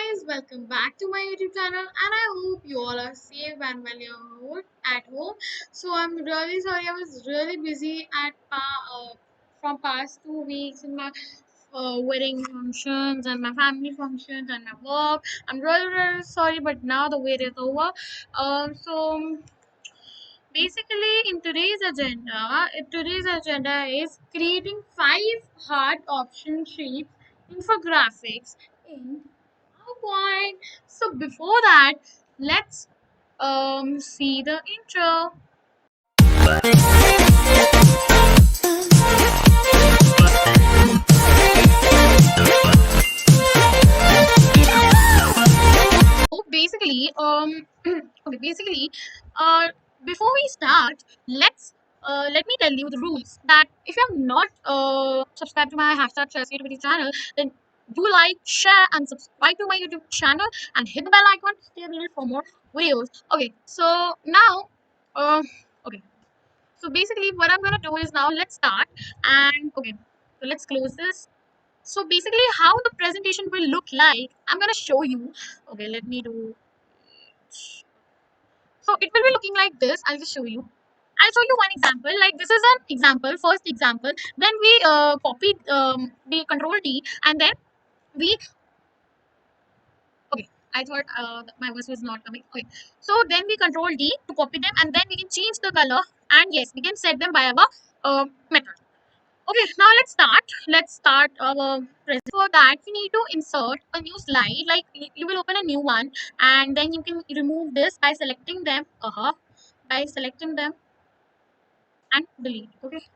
guys, welcome back to my YouTube channel, and I hope you all are safe and well at home. So I'm really sorry, I was really busy from past 2 weeks in my wedding functions and my family functions and my work. I'm really sorry, but now the wait is over. So basically, today's agenda is creating 5 hard option sheets infographics in PowerPoint. So before that, let's see the intro. So basically, okay, basically, uh, before we start, let me tell you the rules. That if you have not subscribed to my hashtag Shares Creativity channel, then do like, share, and subscribe to my YouTube channel and hit the bell icon to stay updated for more videos. Okay, so now, uh, okay, so basically, what I'm gonna do is now let's start and okay, so let's close this. So basically, how the presentation will look like, I'm gonna show you. Okay, let me do. So it will be looking like this. I'll just show you. I'll show you one example. Like this is an example, first example. Then we copied the control D, and then we okay. I thought my voice was not coming. Okay, so then we control D to copy them, and then we can change the color, and yes, we can set them by our method. Okay, now let's start. Let's start our present. For that, we need to insert a new slide. Like you will open a new one, and then you can remove this by selecting them. By selecting them and delete. Okay.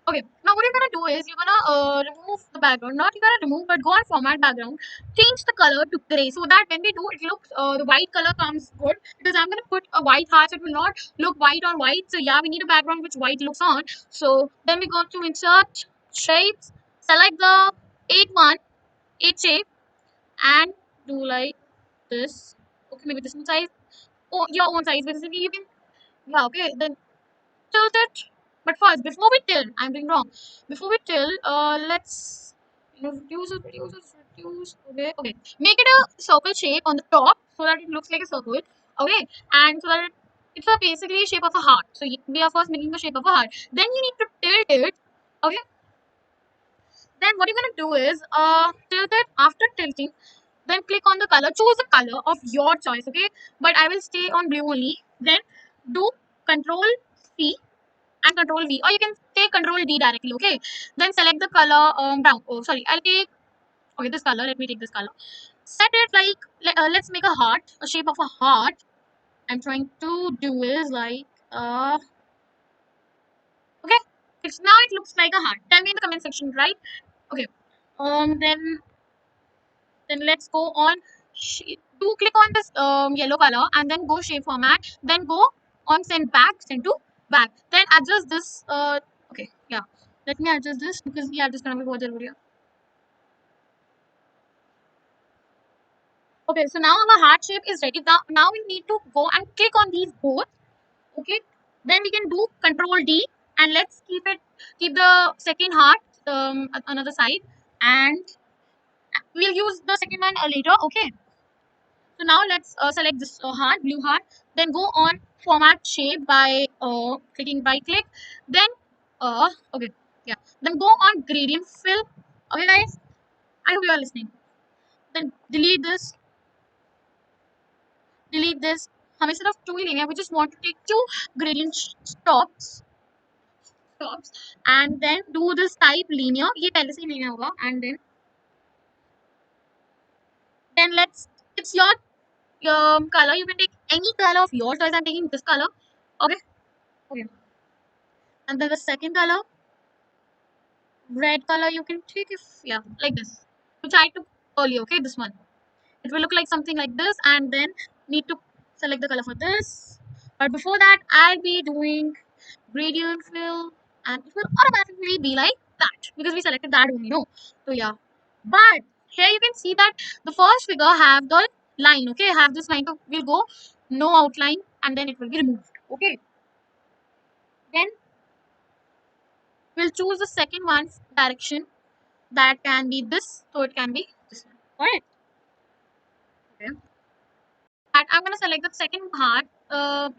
Okay. Now what you're gonna do is you're gonna remove the background. Not you're gonna remove, but go on format background. Change the color to gray so that when we do, it looks the white color comes good. Because I'm gonna put a white heart, so it will not look white on white. So yeah, we need a background which white looks on. So then we go to insert shapes. Select the 8 shape and do like this. Okay, maybe this one size. Oh, your own size. Basically, you can yeah. Okay, then tilt it. But first, before we tilt, I'm doing wrong. Before we tilt, let's reduce. Okay, okay. Make it a circle shape on the top so that it looks like a circle. Okay, and so that it's a basically shape of a heart. So we are first making the shape of a heart. Then you need to tilt it. Okay. Then what you're gonna do is tilt it. After tilting, then click on the color. Choose the color of your choice. Okay, but I will stay on blue only. Then do Control C and Control V, or you can take Control D directly. Okay, then select the color brown. Oh, sorry, I'll take okay this color. Let me take this color. Set it like let's make a heart, a shape of a heart. I'm trying to do is like okay, it's now it looks like a heart. Tell me in the comment section, right? Okay. Then let's go on. Do click on this yellow color and then go shape format. Then go on send to back. Then adjust this. Okay, yeah. Let me adjust this because yeah, this gonna be बहुत जरूरी है. Okay, so now our heart shape is ready. Now we need to go and click on these both. Okay, then we can do Control D and let's keep the second heart at another side, and we'll use the second one later. Okay. So now let's select this heart, blue heart. Then go on format shape by clicking right click. Then okay, yeah. Then go on gradient fill. Okay, guys. I hope you are listening. Then delete this. Delete this. हम instead of two ही लेंगे, we just want to take two gradient stops, and then do this type linear. ये पहले से ही linear होगा, and then let's it's your color. You can take any color of your choice. I'm taking this color. Okay. Okay. And then the second color, red color, you can take if yeah, like this, which I took earlier. Okay, this one. It will look like something like this, and then need to select the color for this. But before that, I'll be doing gradient fill, and it will automatically be like that because we selected that only. No, so yeah. But here you can see that the first figure have the line. Okay, have this line. So we'll go no outline, and then it will be removed. Okay, then we'll choose the second one's direction. That can be this, so it can be this one. Alright. that I'm gonna select the second heart.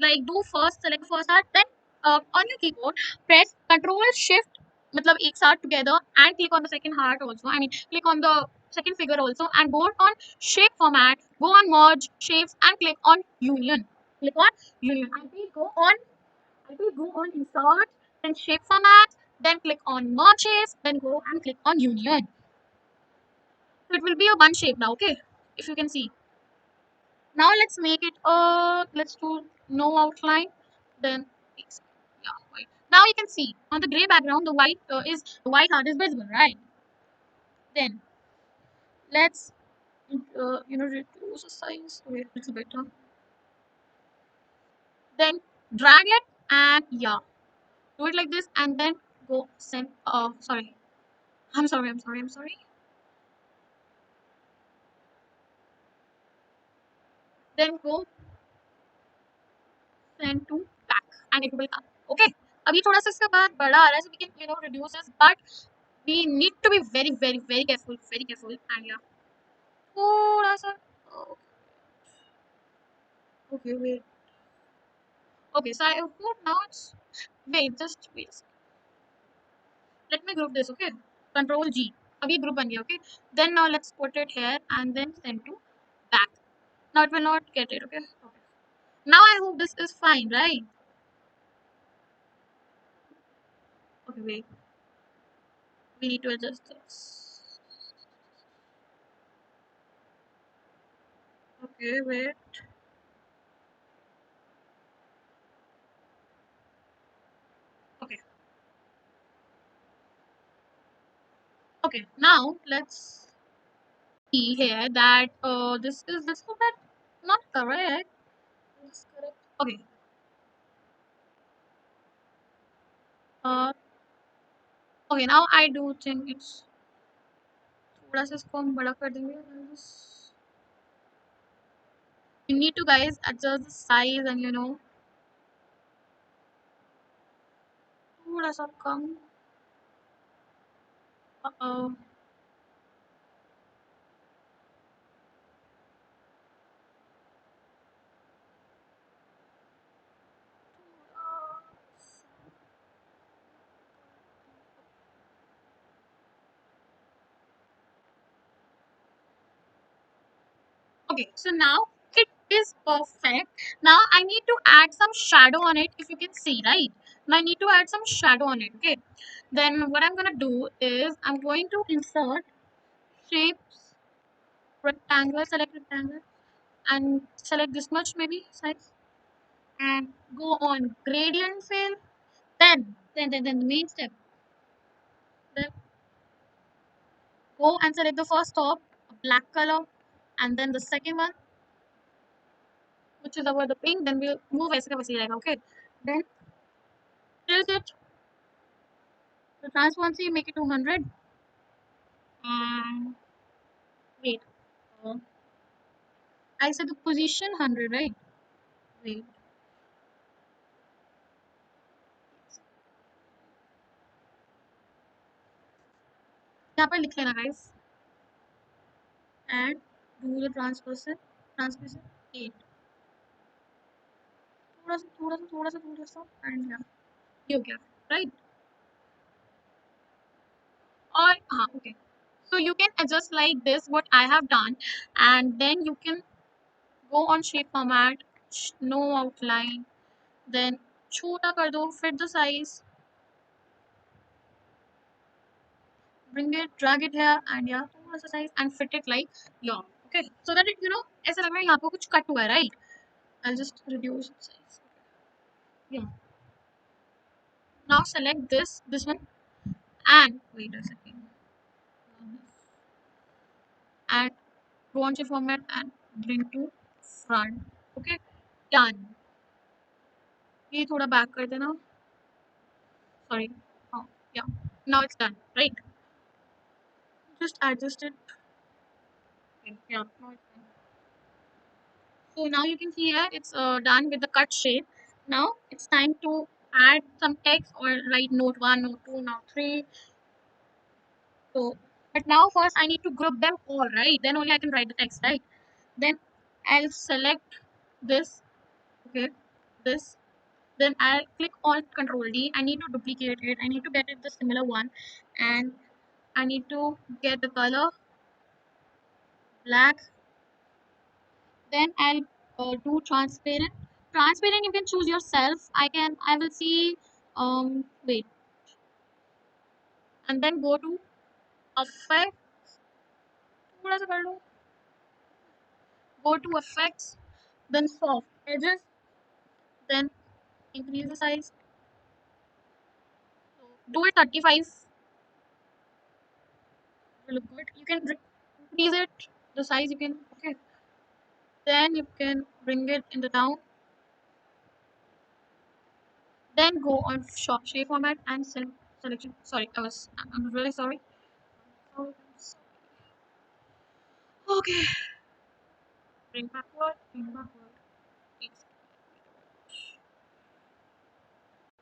Like do first select the first heart, then on your keyboard press Control Shift, मतलब एक साथ together, and click on the second heart also. I mean click on the second figure also, and go on shape format, go on merge shapes, and click on union. Click on union. And please go on. And please go on insert, then shape format, then click on merge shapes, then go and click on union. So it will be a bun shape now. Okay, if you can see. Now let's make it let's do no outline, then yeah, white. Now you can see on the gray background the white heart is visible, right? Then let's reduce the size a little bit. Then drag it, and yeah, do it like this, and then go send. Sorry, I'm sorry. Then go send to back, and it will come. Okay. अभी थोड़ा सा इसका बाद बड़ा आ रहा है, so we can reduce this, but we need to be very very very careful, and yeah, थोड़ा सा. Okay, wait. Okay, so I hope now it's. Wait, just wait. Let me group this, okay? Control G. अभी group बन गया, okay? Then now let's put it here and then send to back. Now it will not get it, okay? Okay. Now I hope this is fine, right? Okay, wait. We need to adjust this. Okay, wait. Okay. Okay. Now let's see here that this is this is that not correct. It's correct. Okay. Uh. Okay. Now I do think it's. थोड़ा सा इसको हम बड़ा कर देंगे. You need to guys adjust the size and थोड़ा सा कम. Uh-oh. Okay, so now it is perfect. Now I need to add some shadow on it, if you can see, right? Now I need to add some shadow on it, okay? Then what I'm gonna do is I'm going to insert shapes, rectangle, select rectangle, and select this much maybe size, and go on gradient fill. Then the main step. Then go and select the first top, a black color, and then the second one, which is about the pink. Then we'll move ऐसे का वैसे ही रहेगा, okay? Then tilt it, the transparency make it 200, and wait, uh, I said the position 100, right? Wait, यहाँ पर लिख लेना guys, and do the transparency 8, थोड़ा सा, and yeah, ये हो गया, right? और हाँ, okay. So you can adjust like this what I have done, and then you can go on shape format, no outline, then छोटा कर दो, fit the size, bring it, drag it here, and yeah, थोड़ा सा size, and fit it like yeah, okay, so that it ऐसा लग रहा है यहाँ पे कुछ cut हुआ है, right? I'll just reduce the size. Yeah. Now select this one, and wait a second, and go on shape format and bring to front. Okay, done. ये थोड़ा back कर देना. Sorry. Oh, yeah. Now it's done, right? Just adjust it. Okay, yeah. Now it's done. So now you can see here it's done with the cut shape. Now it's time to add some text or write note 1, note 2, note 3. So, but now first I need to group them all, right? Then only I can write the text, right? Then I'll select. this, okay, this. Then I'll click on Control D. I need to duplicate it. I need to get it the similar one, and I need to get the color black. Then I'll do transparent. Transparent you can choose yourself. I will see wait, and then go to effect. थोड़ा सा कर लो. Go to effects, then soft edges, then increase the size. So do it 35. Will look good. You can increase it the size. You can, okay. Then you can bring it in the down. Then go on shape format and selection. Sorry, I'm really sorry. Oh, okay, bring backward, bring backward. It's-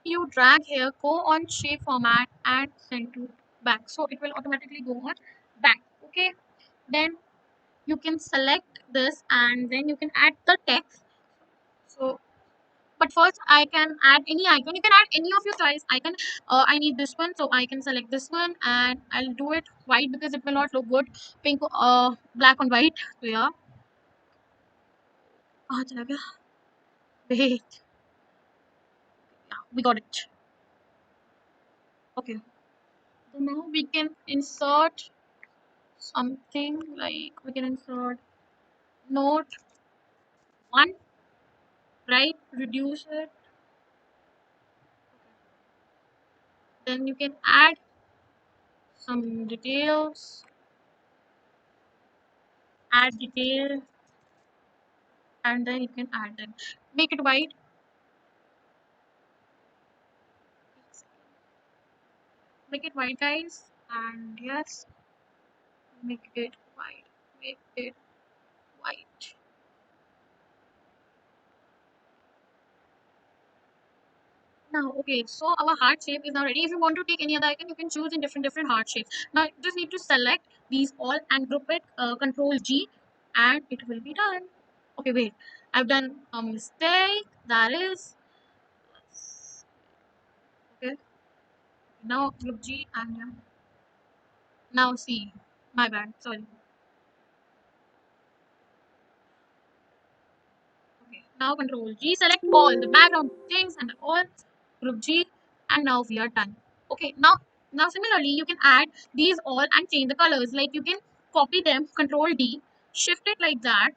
You drag here, go on shape format and send to back. So it will automatically go on back. Okay. Then you can select this and then you can add the text. So but first I can add any icon. You can add any of your choice icon. I need this one, so I can select this one and I'll do it white because it will not look good. Pink, black on white. So yeah. चला गया. Wait, yeah, we got it. Okay, so now we can insert something, like we can insert note one, right? Reduce it. Then you can add some details. Add detail, and then you can add them. Make it white. Make it white, guys. And yes, make it white. Make it white. Now, okay, so our heart shape is now ready. If you want to take any other icon, you can choose in different heart shapes. Now, you just need to select these all and group it, Control G, and it will be done. Okay, wait, I've done a mistake. That is, okay, now group G and now C. My bad, sorry. Okay, now Control G, select all the background things and all, group G, and now we are done. Okay, now similarly you can add these all and change the colors. Like you can copy them, Control D, shift it like that.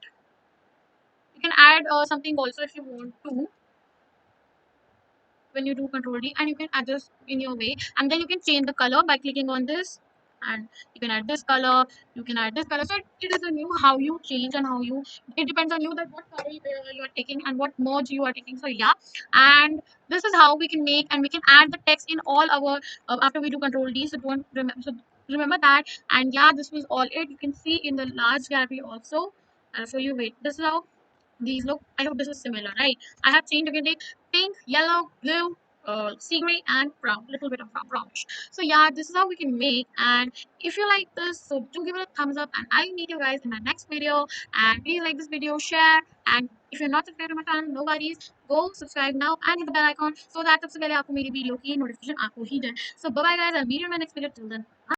You can add something also if you want to when you do Control D, and you can adjust in your way, and then you can change the color by clicking on this, and you can add this color, you can add this color. So it is on you how you change and how you, it depends on you that what color you are taking and what merge you are taking. So yeah, and this is how we can make, and we can add the text in all our after we do Control D. So don't remember, so remember that. And yeah, this was all it. You can see in the large gallery also. I'll show you. Wait, this is how these look. I hope this is similar, right? I have changed again, pink, yellow, blue, sea gray, and brown, little bit of brownish. So yeah, this is how we can make. And if you like this, so do give it a thumbs up, and I'll meet you guys in my next video. And please like this video, share, and if you're not subscribed to my channel, no worries, go subscribe now and hit the bell icon so that सबसे पहले आपको मेरी video की notification आपको ही जाए. So bye bye guys, I'll meet you in my next video. Till then.